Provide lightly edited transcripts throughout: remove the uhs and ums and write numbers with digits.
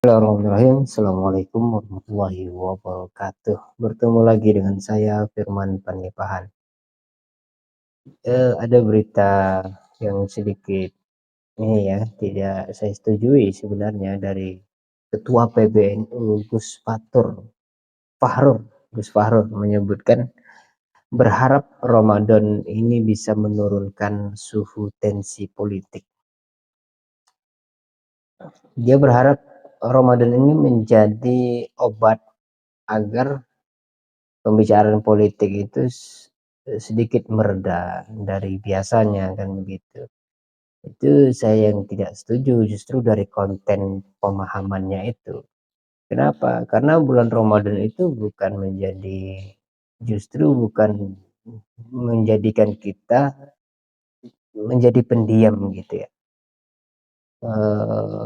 Bismillahirrahmanirrahim. Assalamualaikum warahmatullahi wabarakatuh. Bertemu lagi dengan saya Firman Panipahan. Ada berita yang sedikit ini ya tidak saya setujui sebenarnya dari Ketua PBNU Gus Fahrur menyebutkan berharap Ramadan ini bisa menurunkan suhu tensi politik. Dia berharap Ramadan ini menjadi obat agar pembicaraan politik itu sedikit mereda dari biasanya kan begitu. Itu saya yang tidak setuju justru dari konten pemahamannya itu. Kenapa? Karena bulan Ramadan itu bukan menjadikan kita menjadi pendiam gitu ya.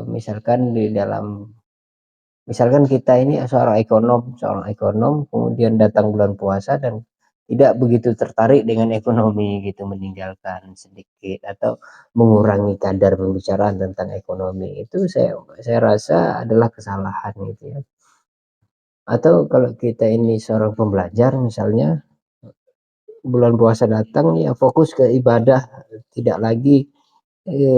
Misalkan kita ini seorang ekonom kemudian datang bulan puasa dan tidak begitu tertarik dengan ekonomi gitu, meninggalkan sedikit atau mengurangi kadar pembicaraan tentang ekonomi. Itu saya rasa adalah kesalahan gitu ya. Atau kalau kita ini seorang pembelajar misalnya, bulan puasa datang ya fokus ke ibadah, tidak lagi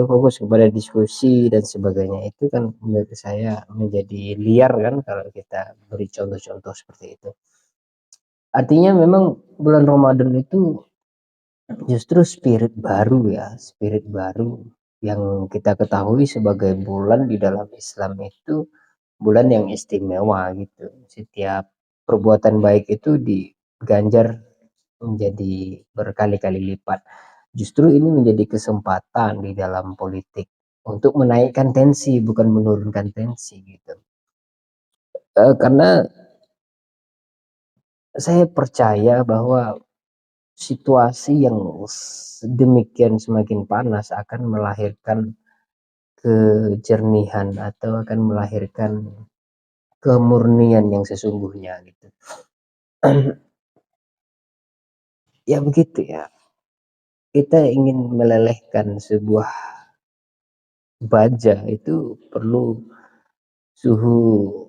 fokus kepada diskusi dan sebagainya. Itu kan menurut saya menjadi liar kan kalau kita beri contoh-contoh seperti itu. Artinya memang bulan Ramadan itu justru spirit baru yang kita ketahui sebagai bulan di dalam Islam itu bulan yang istimewa gitu. Setiap perbuatan baik itu diganjar menjadi berkali-kali lipat. Justru ini menjadi kesempatan di dalam politik untuk menaikkan tensi bukan menurunkan tensi gitu. Karena saya percaya bahwa situasi yang demikian semakin panas akan melahirkan kejernihan atau akan melahirkan kemurnian yang sesungguhnya gitu. Ya begitu ya. Kita ingin melelehkan sebuah baja itu perlu suhu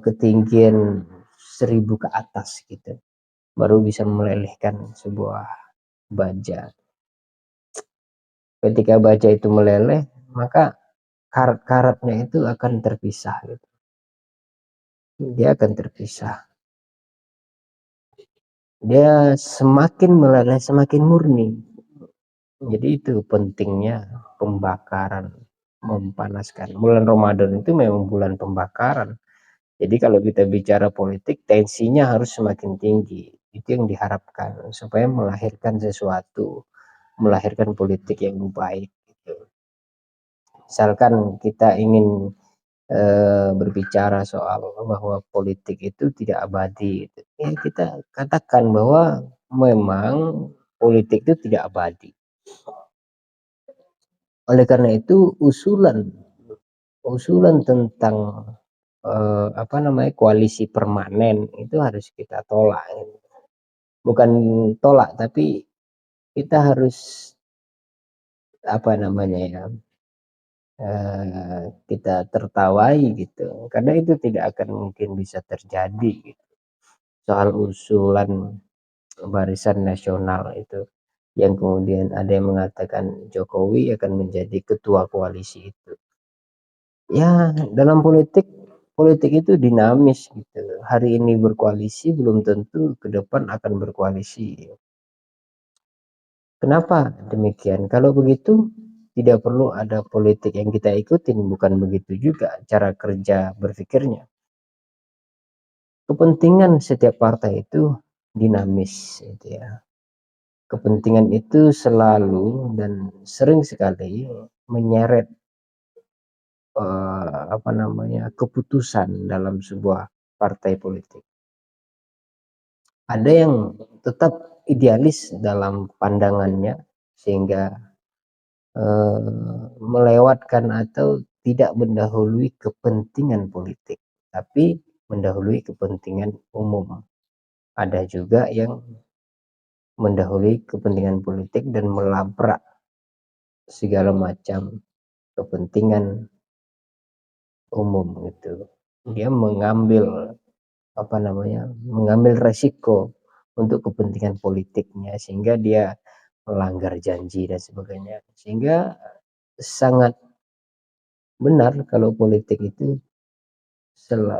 ketinggian 1000 ke atas gitu. Baru bisa melelehkan sebuah baja. Ketika baja itu meleleh, maka karat-karatnya itu akan terpisah gitu. Dia akan terpisah. Dia semakin meleleh, semakin murni. Jadi itu pentingnya pembakaran, mempanaskan. Bulan Ramadan itu memang bulan pembakaran. Jadi kalau kita bicara politik, tensinya harus semakin tinggi. Itu yang diharapkan supaya melahirkan sesuatu, melahirkan politik yang baik. Gitu. Misalkan kita ingin berbicara soal bahwa politik itu tidak abadi, gitu. Ya kita katakan bahwa memang politik itu tidak abadi. Oleh karena itu usulan tentang koalisi permanen itu harus kita tolak. Bukan tolak, tapi kita harus kita tertawai gitu. Karena itu tidak akan mungkin bisa terjadi gitu. Soal usulan Barisan Nasional itu yang kemudian ada yang mengatakan Jokowi akan menjadi ketua koalisi itu. Ya, dalam politik itu dinamis gitu. Hari ini berkoalisi belum tentu ke depan akan berkoalisi. Kenapa demikian? Kalau begitu tidak perlu ada politik yang kita ikutin, bukan begitu juga cara kerja berpikirnya. Kepentingan setiap partai itu dinamis gitu ya. Kepentingan itu selalu dan sering sekali menyeret keputusan dalam sebuah partai politik. Ada yang tetap idealis dalam pandangannya sehingga melewatkan atau tidak mendahului kepentingan politik, tapi mendahului kepentingan umum. Ada juga yang mendahului kepentingan politik dan melabrak segala macam kepentingan umum gitu. Dia mengambil, apa namanya, mengambil resiko untuk kepentingan politiknya sehingga dia melanggar janji dan sebagainya. Sehingga sangat benar kalau politik itu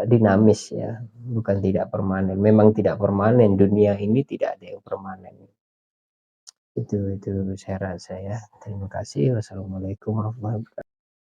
dinamis ya, bukan tidak permanen. Memang tidak permanen, dunia ini tidak ada yang permanen. Itu saya rasa ya. Terima kasih. Wassalamualaikum warahmatullahi wabarakatuh.